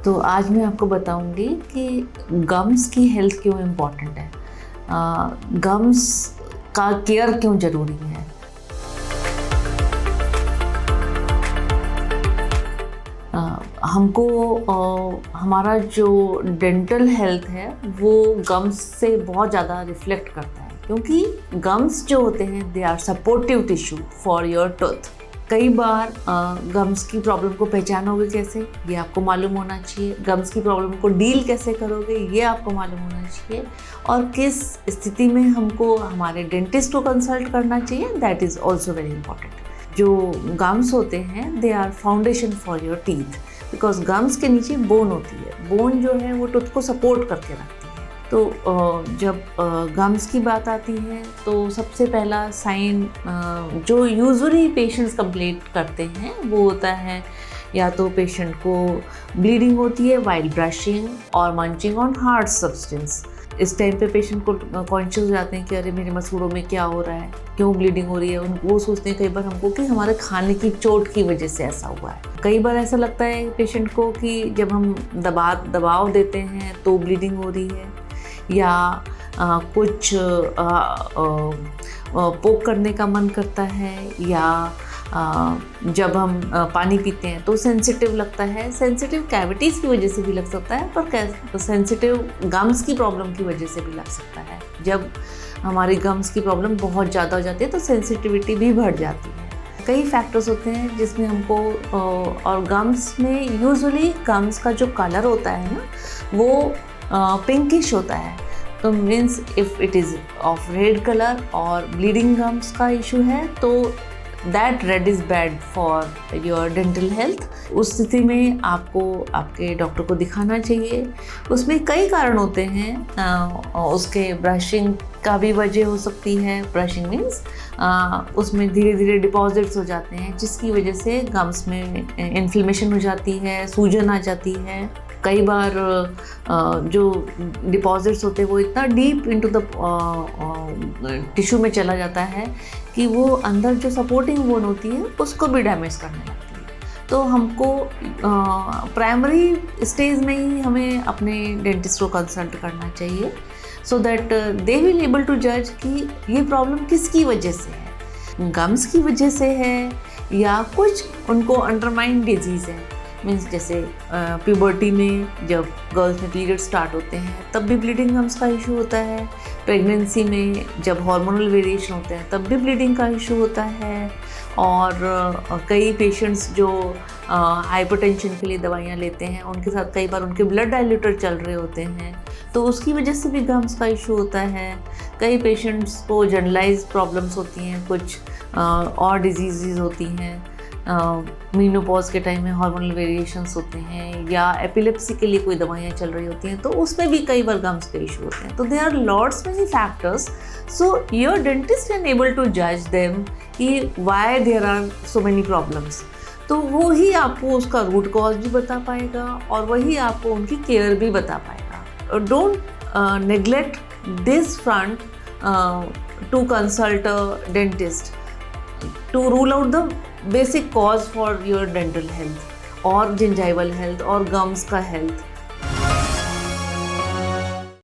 तो आज मैं आपको बताऊंगी कि गम्स की हेल्थ क्यों इम्पॉर्टेंट है, गम्स का केयर क्यों ज़रूरी है। हमको हमारा जो डेंटल हेल्थ है वो गम्स से बहुत ज़्यादा रिफ्लेक्ट करता है, क्योंकि गम्स जो होते हैं they are supportive tissue for your tooth. कई बार गम्स की प्रॉब्लम को पहचानोगे कैसे, ये आपको मालूम होना चाहिए। गम्स की प्रॉब्लम को डील कैसे करोगे, ये आपको मालूम होना चाहिए। और किस स्थिति में हमको हमारे डेंटिस्ट को कंसल्ट करना चाहिए, that is also very important. जो गम्स होते हैं they are foundation for your teeth, because gums के नीचे बोन होती है। बोन जो है वो टूथ को सपोर्ट करके रखती है। तो जब गम्स की बात आती है तो सबसे पहला साइन जो यूजुअली पेशेंट्स कंप्लेंट करते हैं वो होता है, या तो पेशेंट को ब्लीडिंग होती है वाइल ब्रशिंग और मंचिंग ऑन हार्ड सब्सटेंस। इस टाइम पे पेशेंट को कॉन्शियस हो जाते हैं कि अरे मेरे मसूड़ों में क्या हो रहा है, क्यों ब्लीडिंग हो रही है। वो सोचते हैं कई बार हमको कि हमारे खाने की चोट की वजह से ऐसा हुआ है। कई बार ऐसा लगता है पेशेंट को कि जब हम दबाव देते हैं तो ब्लीडिंग हो रही है, या कुछ पोक करने का मन करता है, या जब हम पानी पीते हैं तो सेंसिटिव लगता है। सेंसिटिव कैविटीज़ की वजह से भी लग सकता है, पर सेंसिटिव गम्स की प्रॉब्लम की वजह से भी लग सकता है। जब हमारी गम्स की प्रॉब्लम बहुत ज़्यादा हो जाती है तो सेंसिटिविटी भी बढ़ जाती है। कई फैक्टर्स होते हैं जिसमें हमको और गम्स में यूजुअली गम्स का जो कलर होता है ना वो पिंकिश होता है। तो means if it is of red colour और ब्लीडिंग गम्स का इशू है तो that red is bad for your dental health. उस स्थिति में आपको आपके डॉक्टर को दिखाना चाहिए। उसमें कई कारण होते हैं। उसके ब्रशिंग का भी वजह हो सकती है। ब्रशिंग मीन्स उसमें धीरे धीरे डिपॉजिट्स हो जाते हैं, जिसकी वजह से गम्स में इन्फ्लेमेशन हो जाती है, सूजन आ जाती है। कई बार जो डिपॉजिट्स होते हैं वो इतना डीप इनटू द टिश्यू में चला जाता है कि वो अंदर जो सपोर्टिंग बोन होती है उसको भी डैमेज करने लगती है। तो हमको प्राइमरी स्टेज में ही हमें अपने डेंटिस्ट को कंसल्ट करना चाहिए, so that they will able to जज कि ये प्रॉब्लम किसकी वजह से है, गम्स की वजह से है या कुछ उनको अंडरलाइंग डिजीज़ है। मीन्स जैसे प्यूबर्टी में जब गर्ल्स में पीरियड स्टार्ट होते हैं तब भी ब्लीडिंग गम्स का इशू होता है। प्रेगनेंसी में जब हार्मोनल वेरिएशन होते हैं तब भी ब्लीडिंग का इशू होता है। और कई पेशेंट्स जो हाइपरटेंशन के लिए दवाइयाँ लेते हैं उनके साथ कई बार उनके ब्लड डाइल्यूटर चल रहे होते हैं, तो उसकी वजह से भी गम्स का इशू होता है। कई पेशेंट्स को जनरलाइज प्रॉब्लम्स होती हैं, कुछ और डिजीज़ होती हैं। मीनोपॉज के टाइम में हार्मोनल वेरिएशंस होते हैं, या एपिलेप्सी के लिए कोई दवाइयाँ चल रही होती हैं, तो उसमें भी कई बार गम्स के इशू होते हैं। तो they are lots many factors, so your dentist can able to जज देम कि why there are so many problems. तो वो ही आपको उसका रूट कॉज भी बता पाएगा और वही आपको उनकी केयर भी बता पाएगा। Don't neglect this front to consult a dentist to rule out the basic cause for your dental health or gingival health or gums का health।